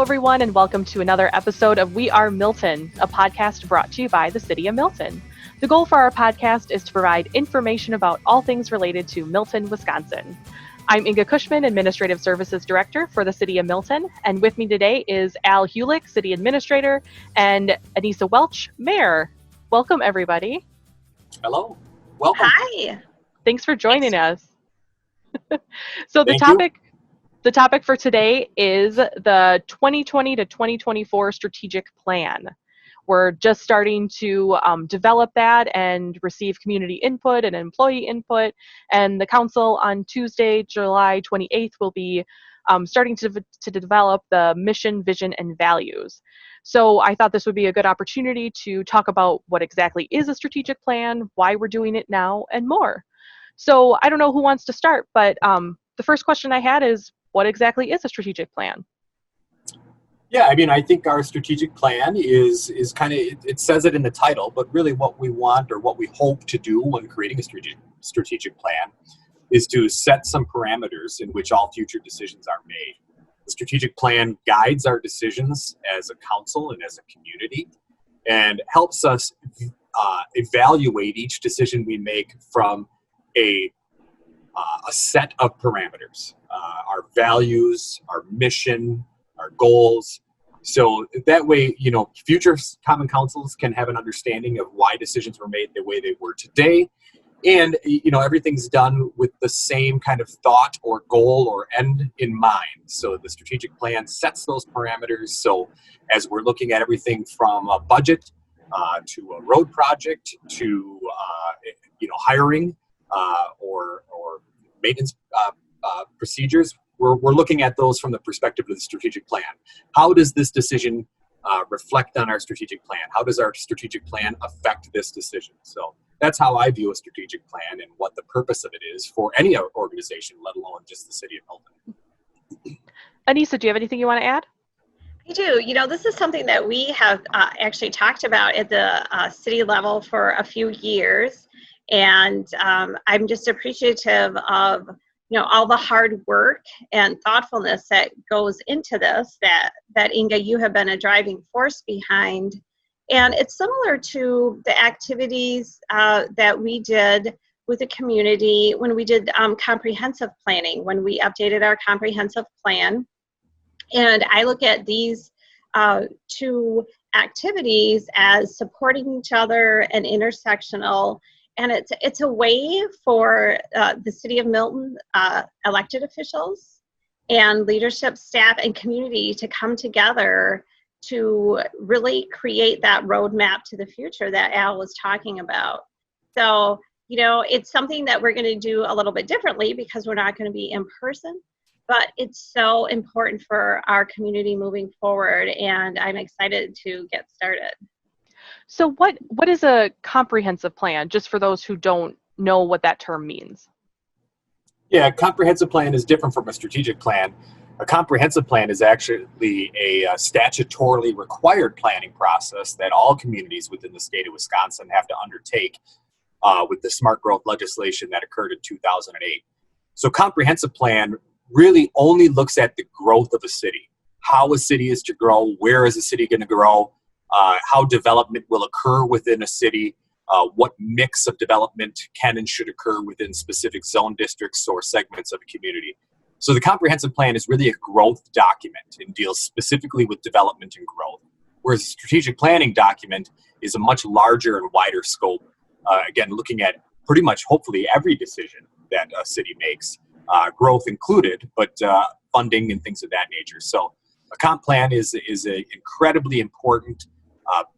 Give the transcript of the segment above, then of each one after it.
everyone, and welcome to another episode of We Are Milton, a podcast brought to you by the City of Milton. The goal for our podcast is to provide information about all things related to Milton, Wisconsin. I'm Inga Cushman, Administrative Services Director for the City of Milton, and with me today is Al Hulick, City Administrator, and Anissa Welch, Mayor. Welcome, everybody. Hello. Welcome. Hi. Thanks for joining us. So Thank you. The topic for today is the 2020 to 2024 strategic plan. We're just starting to develop that and receive community input and employee input. And the council on Tuesday, July 28th, will be starting to develop the mission, vision, and values. So I thought this would be a good opportunity to talk about what exactly is a strategic plan, why we're doing it now, and more. So I don't know who wants to start, but the first question I had is, what exactly is a strategic plan? Yeah, I think our strategic plan is kind of, it says it in the title, but really what we want or what we hope to do when creating a strategic plan is to set some parameters in which all future decisions are made. The strategic plan guides our decisions as a council and as a community and helps us evaluate each decision we make from a set of parameters, our values, our mission, our goals. So that way, future common councils can have an understanding of why decisions were made the way they were today. And, everything's done with the same kind of thought or goal or end in mind. So the strategic plan sets those parameters. So as we're looking at everything from a budget to a road project to, hiring or maintenance procedures, we're looking at those from the perspective of the strategic plan. How does this decision reflect on our strategic plan? How does our strategic plan affect this decision? So that's how I view a strategic plan and what the purpose of it is for any organization, let alone just the City of Milton. Anissa, do you have anything you want to add? I do. This is something that we have actually talked about at the city level for a few years. And I'm just appreciative of, all the hard work and thoughtfulness that goes into this that Inga, you have been a driving force behind. And it's similar to the activities that we did with the community when we did comprehensive planning, when we updated our comprehensive plan. And I look at these two activities as supporting each other and intersectional. And it's a way for the City of Milton elected officials and leadership staff and community to come together to really create that roadmap to the future that Al was talking about. So, it's something that we're going to do a little bit differently because we're not going to be in person, but it's so important for our community moving forward, and I'm excited to get started. So what is a comprehensive plan, just for those who don't know what that term means? Yeah, a comprehensive plan is different from a strategic plan. A comprehensive plan is actually a statutorily required planning process that all communities within the state of Wisconsin have to undertake with the smart growth legislation that occurred in 2008. So comprehensive plan really only looks at the growth of a city, how a city is to grow, where is a city going to grow, how development will occur within a city, what mix of development can and should occur within specific zone districts or segments of a community. So the comprehensive plan is really a growth document and deals specifically with development and growth, whereas a strategic planning document is a much larger and wider scope, again, looking at pretty much hopefully every decision that a city makes, growth included, but funding and things of that nature. So a comp plan is an incredibly important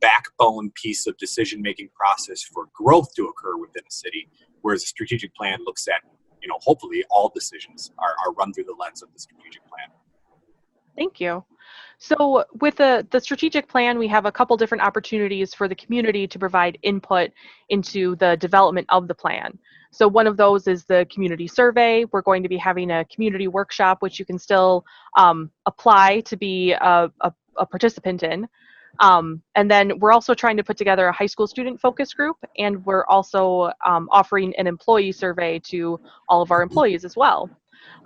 backbone piece of decision-making process for growth to occur within a city, whereas a strategic plan looks at, hopefully all decisions are run through the lens of the strategic plan. Thank you. So with the strategic plan, we have a couple different opportunities for the community to provide input into the development of the plan. So one of those is the community survey. We're going to be having a community workshop, which you can still apply to be a participant in. And then we're also trying to put together a high school student focus group, and we're also offering an employee survey to all of our employees as well.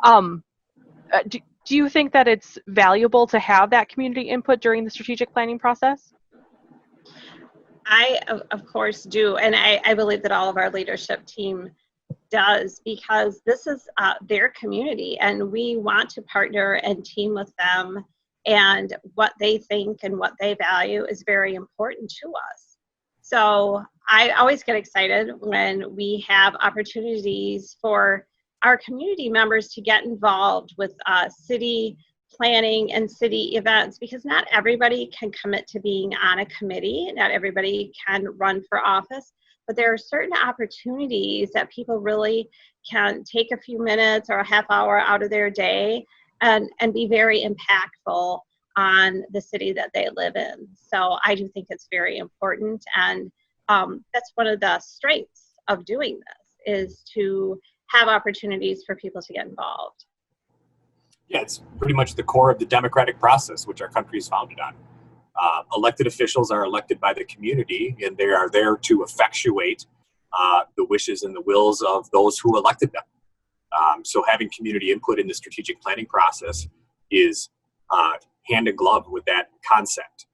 Do Do you think that it's valuable to have that community input during the strategic planning process? I, of course, do. And I believe that all of our leadership team does, because this is their community and we want to partner and team with them, and what they think and what they value is very important to us. So I always get excited when we have opportunities for our community members to get involved with city planning and city events, because not everybody can commit to being on a committee, not everybody can run for office, but there are certain opportunities that people really can take a few minutes or a half hour out of their day and be very impactful on the city that they live in. So I do think it's very important, and that's one of the strengths of doing this, is to have opportunities for people to get involved. Yeah, it's pretty much the core of the democratic process, which our country is founded on. Elected officials are elected by the community, and they are there to effectuate the wishes and the wills of those who elected them. So having community input in the strategic planning process is hand in glove with that concept.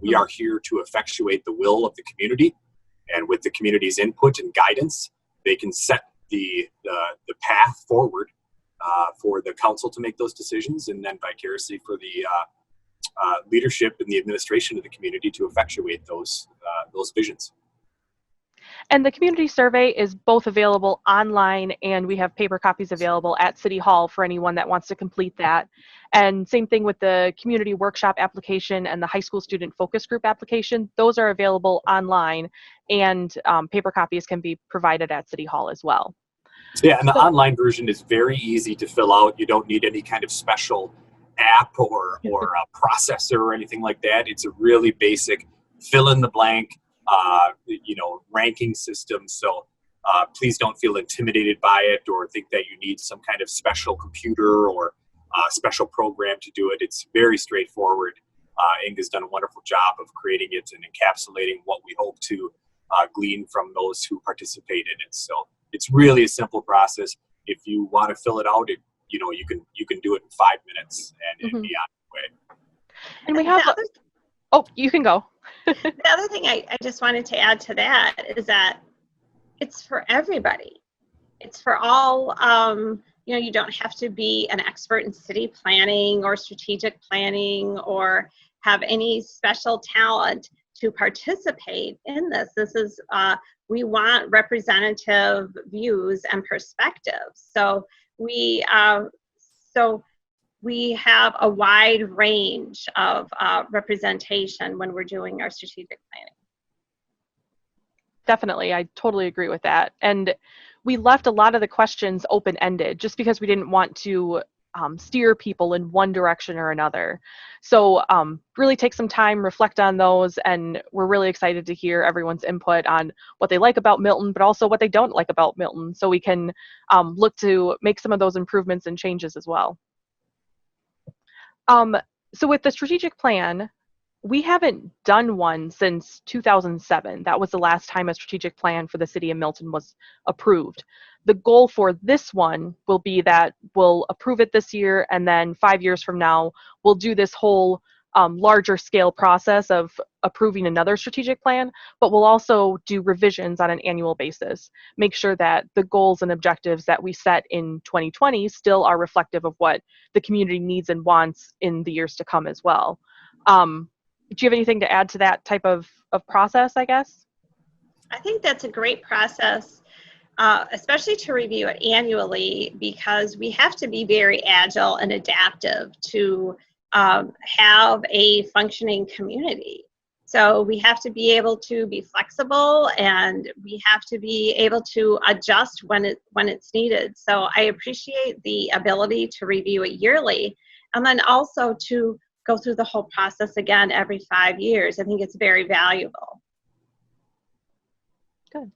We are here to effectuate the will of the community, and with the community's input and guidance, they can set the path forward for the council to make those decisions, and then vicariously for the leadership and the administration of the community to effectuate those visions. And the community survey is both available online, and we have paper copies available at City Hall for anyone that wants to complete that. And same thing with the community workshop application and the high school student focus group application. Those are available online, and paper copies can be provided at City Hall as well. Yeah, and the online version is very easy to fill out. You don't need any kind of special app or a processor or anything like that. It's a really basic fill in the blank, ranking system. So please don't feel intimidated by it or think that you need some kind of special computer or special program to do it. It's very straightforward. Inga's done a wonderful job of creating it and encapsulating what we hope to glean from those who participate in it. So it's really a simple process. If you want to fill it out, you can do it in 5 minutes and be on your way. And we have. Oh, you can go. The other thing I just wanted to add to that is that it's for everybody. It's for all. You don't have to be an expert in city planning or strategic planning or have any special talent to participate in this. This is we want representative views and perspectives. So we have a wide range of representation when we're doing our strategic planning. Definitely, I totally agree with that. And we left a lot of the questions open-ended just because we didn't want to steer people in one direction or another. So really take some time, reflect on those, and we're really excited to hear everyone's input on what they like about Milton, but also what they don't like about Milton, so we can look to make some of those improvements and changes as well. So with the strategic plan, we haven't done one since 2007. That was the last time a strategic plan for the city of Milton was approved. The goal for this one will be that we'll approve it this year, and then 5 years from now, we'll do this whole larger scale process of approving another strategic plan, but we'll also do revisions on an annual basis. Make sure that the goals and objectives that we set in 2020 still are reflective of what the community needs and wants in the years to come as well. Do you have anything to add to that type of process, I guess? I think that's a great process, especially to review it annually, because we have to be very agile and adaptive to have a functioning community. So we have to be able to be flexible, and we have to be able to adjust when it's needed. So I appreciate the ability to review it yearly, and then also to go through the whole process again every 5 years. I think it's very valuable. Good.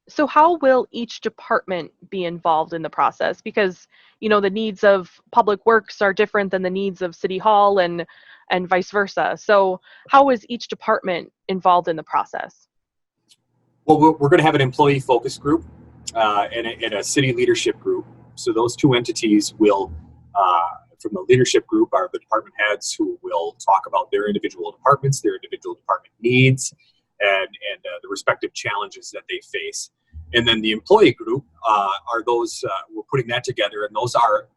So how will each department be involved in the process? Because, the needs of public works are different than the needs of City Hall and vice versa. So how is each department involved in the process? Well, we're going to have an employee focus group and a city leadership group. So those two entities will, from the leadership group, are the department heads who will talk about their individual departments, their individual department needs, and the respective challenges that they face. And then the employee group are those, we're putting that together, and those are,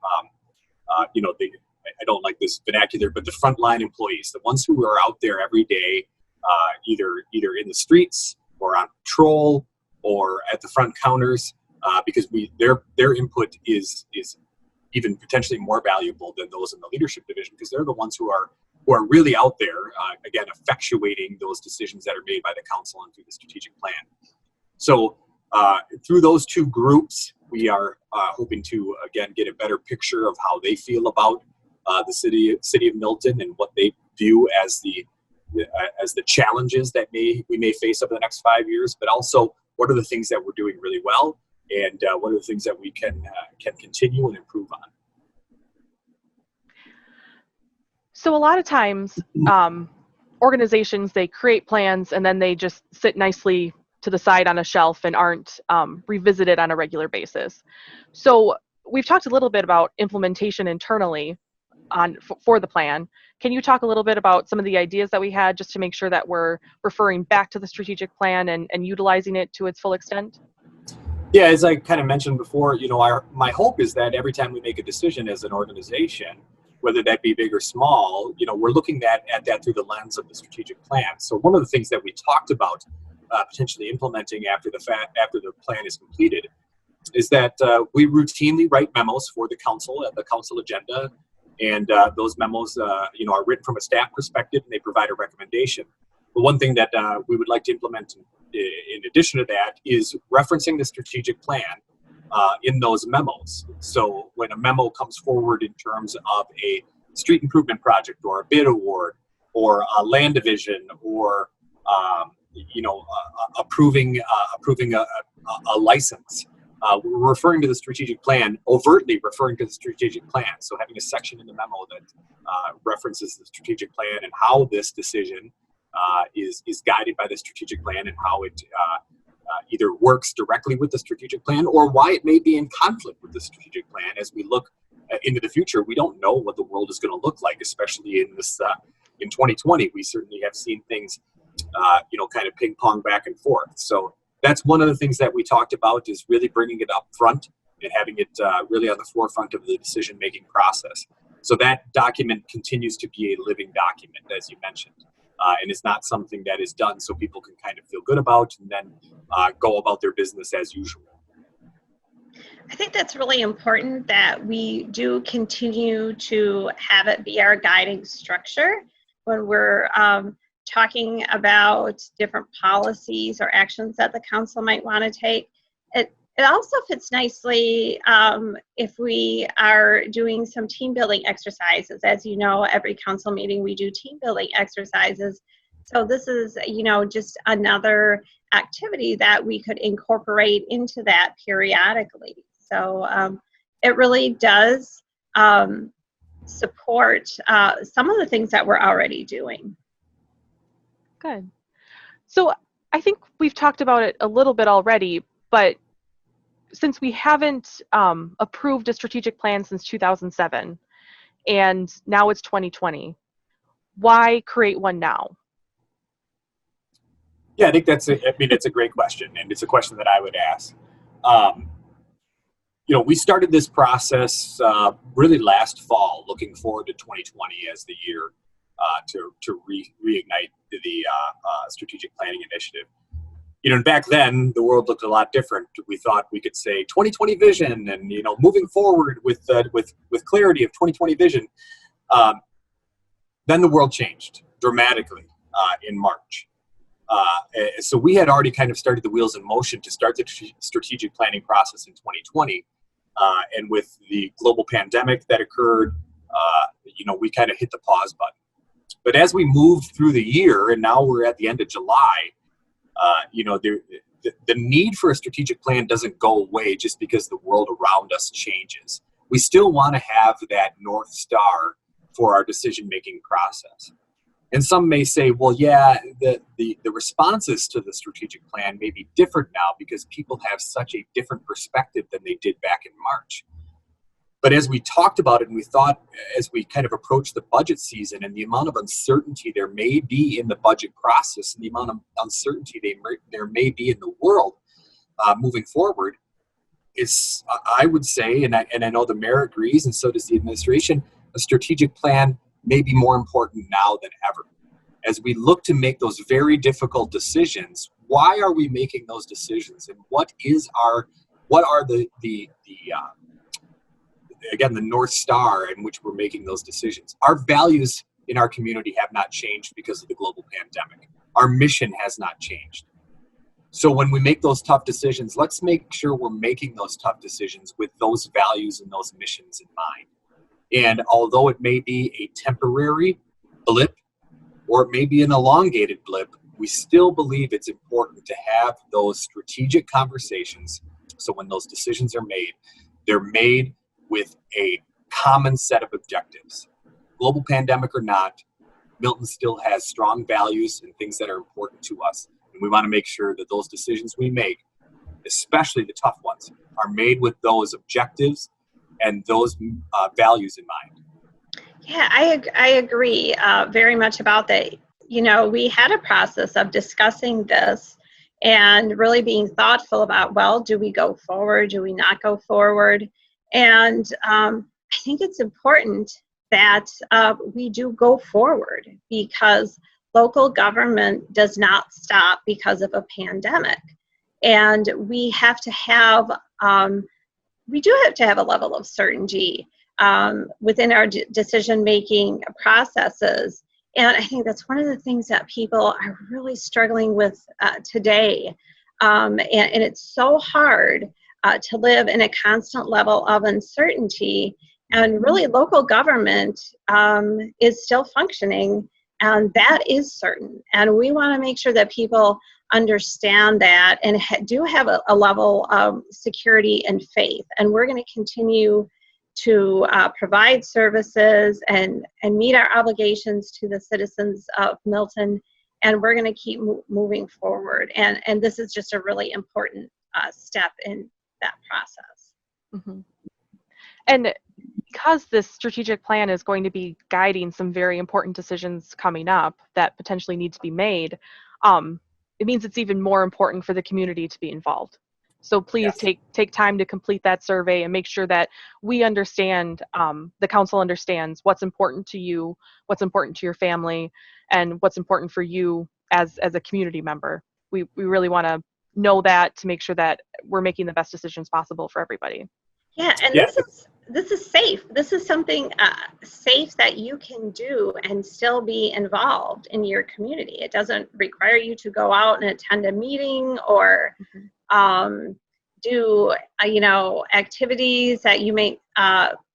I don't like this vernacular, but the frontline employees, the ones who are out there every day, either in the streets or on patrol or at the front counters, because their input is even potentially more valuable than those in the leadership division, because they're the ones who are really out there, again, effectuating those decisions that are made by the council and through the strategic plan. So through those two groups, we are hoping to, again, get a better picture of how they feel about the city of Milton and what they view as the challenges that we may face over the next 5 years, but also what are the things that we're doing really well, and what are the things that we can continue and improve on. So a lot of times, organizations, they create plans and then they just sit nicely to the side on a shelf and aren't revisited on a regular basis. So we've talked a little bit about implementation internally for the plan. Can you talk a little bit about some of the ideas that we had, just to make sure that we're referring back to the strategic plan and utilizing it to its full extent? Yeah, as I kind of mentioned before, my hope is that every time we make a decision as an organization, whether that be big or small, we're looking at that through the lens of the strategic plan. So one of the things that we talked about potentially implementing after the plan is completed is that we routinely write memos for the council at the council agenda, and those memos, are written from a staff perspective, and they provide a recommendation. But one thing that we would like to implement in addition to that is referencing the strategic plan in those memos. So when a memo comes forward in terms of a street improvement project or a bid award or a land division or approving a license, we're referring to the strategic plan, overtly referring to the strategic plan. So having a section in the memo that references the strategic plan and how this decision is guided by the strategic plan, and how it either works directly with the strategic plan or why it may be in conflict with the strategic plan. As we look into the future, we don't know what the world is going to look like, especially in this in 2020. We certainly have seen things kind of ping pong back and forth. So that's one of the things that we talked about, is really bringing it up front and having it really on the forefront of the decision-making process. So that document continues to be a living document, as you mentioned, and it's not something that is done so people can kind of feel good about and then go about their business as usual. I think that's really important that we do continue to have it be our guiding structure when we're talking about different policies or actions that the council might want to take. It also fits nicely if we are doing some team building exercises. As you know, every council meeting we do team building exercises. So this is, just another activity that we could incorporate into that periodically. So it really does support some of the things that we're already doing. Good. So I think we've talked about it a little bit already, but since we haven't approved a strategic plan since 2007, and now it's 2020, why create one now? Yeah, I think it's a great question, and it's a question that I would ask. We started this process really last fall, looking forward to 2020 as the year to reignite the strategic planning initiative. And back then the world looked a lot different. We thought we could say 2020 vision, and moving forward with clarity of 2020 vision. Then the world changed dramatically in March. So we had already kind of started the wheels in motion to start the strategic planning process in 2020. And with the global pandemic that occurred, we kind of hit the pause button. But as we moved through the year, and now we're at the end of July, the need for a strategic plan doesn't go away just because the world around us changes. We still want to have that North Star for our decision-making process. And some may say, well, yeah, the responses to the strategic plan may be different now because people have such a different perspective than they did back in March. But as we talked about it and we thought, as we kind of approach the budget season and the amount of uncertainty there may be in the budget process and the amount of uncertainty there may be in the world moving forward, I would say, and I know the mayor agrees, and so does the administration, a strategic plan may be more important now than ever. As we look to make those very difficult decisions, why are we making those decisions, and what are the again, the North Star in which we're making those decisions? Our values in our community have not changed because of the global pandemic. Our mission has not changed. So when we make those tough decisions, let's make sure we're making those tough decisions with those values and those missions in mind. And although it may be a temporary blip, or it may be an elongated blip, we still believe it's important to have those strategic conversations. So when those decisions are made, they're made with a common set of objectives. Global pandemic or not, Milton still has strong values and things that are important to us. And we want to make sure that those decisions we make, especially the tough ones, are made with those objectives and those values in mind. Yeah, I agree very much about that. You know, we had a process of discussing this and really being thoughtful about, well, do we go forward? Do we not go forward? And I think it's important that we do go forward, because local government does not stop because of a pandemic. And we have to have, we do have to have a level of certainty within our decision-making processes. And I think that's one of the things that people are really struggling with today. And it's so hard to live in a constant level of uncertainty. And really, local government is still functioning, and that is certain. And we want to make sure that people understand that and do have a level of security and faith. And we're going to continue to provide services and meet our obligations to the citizens of Milton. And we're going to keep moving forward. And this is just a really important step in that process. Mm-hmm. And because this strategic plan is going to be guiding some very important decisions coming up that potentially need to be made, it means it's even more important for the community to be involved. So please take time to complete that survey and make sure that we understand, the council understands what's important to you, what's important to your family, and what's important for you as a community member. We really want to know that to make sure that we're making the best decisions possible for everybody. Yeah, and this is safe. This is something safe that you can do and still be involved in your community. It doesn't require you to go out and attend a meeting or do activities that you may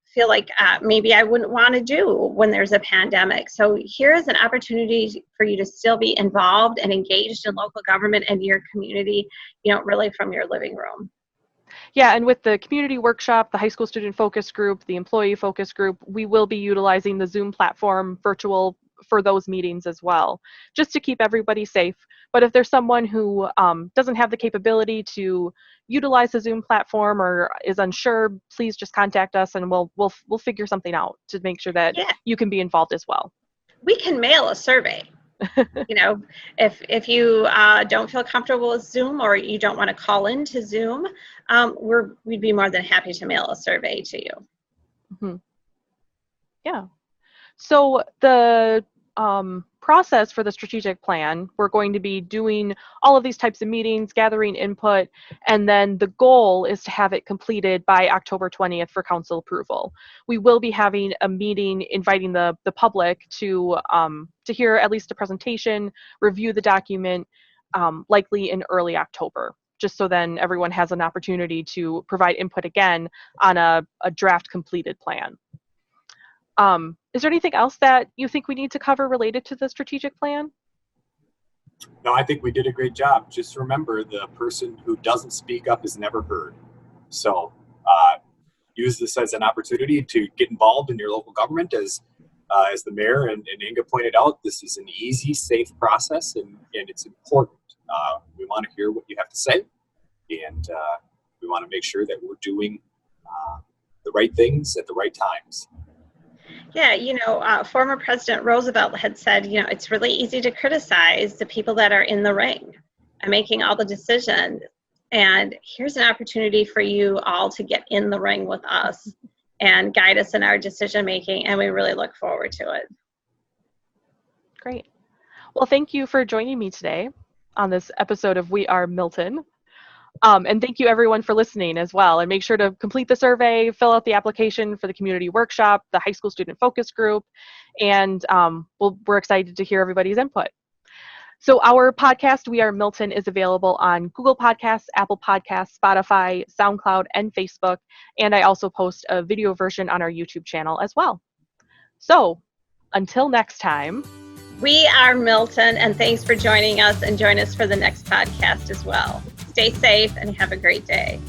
feel like maybe I wouldn't want to do when there's a pandemic. So here is an opportunity for you to still be involved and engaged in local government and your community, really from your living room. Yeah, and with the community workshop, the high school student focus group, the employee focus group, we will be utilizing the Zoom platform virtual for those meetings as well, just to keep everybody safe. But if there's someone who doesn't have the capability to utilize the Zoom platform or is unsure, please just contact us and we'll figure something out to make sure that you can be involved as well. We can mail a survey. If you don't feel comfortable with Zoom or you don't want to call into Zoom, we'd be more than happy to mail a survey to you. Mm-hmm. Yeah. So the process for the strategic plan, we're going to be doing all of these types of meetings, gathering input, and then the goal is to have it completed by October 20th for council approval. We will be having a meeting inviting the public to hear at least a presentation, review the document, likely in early October, just so then everyone has an opportunity to provide input again on a draft completed plan. Is there anything else that you think we need to cover related to the strategic plan? No, I think we did a great job. Just remember, the person who doesn't speak up is never heard. So use this as an opportunity to get involved in your local government. As the mayor and Inga pointed out, this is an easy, safe process, and it's important. We want to hear what you have to say, and we want to make sure that we're doing the right things at the right times. Yeah, former President Roosevelt had said, it's really easy to criticize the people that are in the ring and making all the decisions. And here's an opportunity for you all to get in the ring with us and guide us in our decision making. And we really look forward to it. Great. Well, thank you for joining me today on this episode of We Are Milton. And thank you everyone for listening as well. And make sure to complete the survey, fill out the application for the community workshop, the high school student focus group, and we're excited to hear everybody's input. So our podcast, We Are Milton, is available on Google Podcasts, Apple Podcasts, Spotify, SoundCloud, and Facebook. And I also post a video version on our YouTube channel as well. So until next time. We are Milton, and thanks for joining us, and join us for the next podcast as well. Stay safe and have a great day.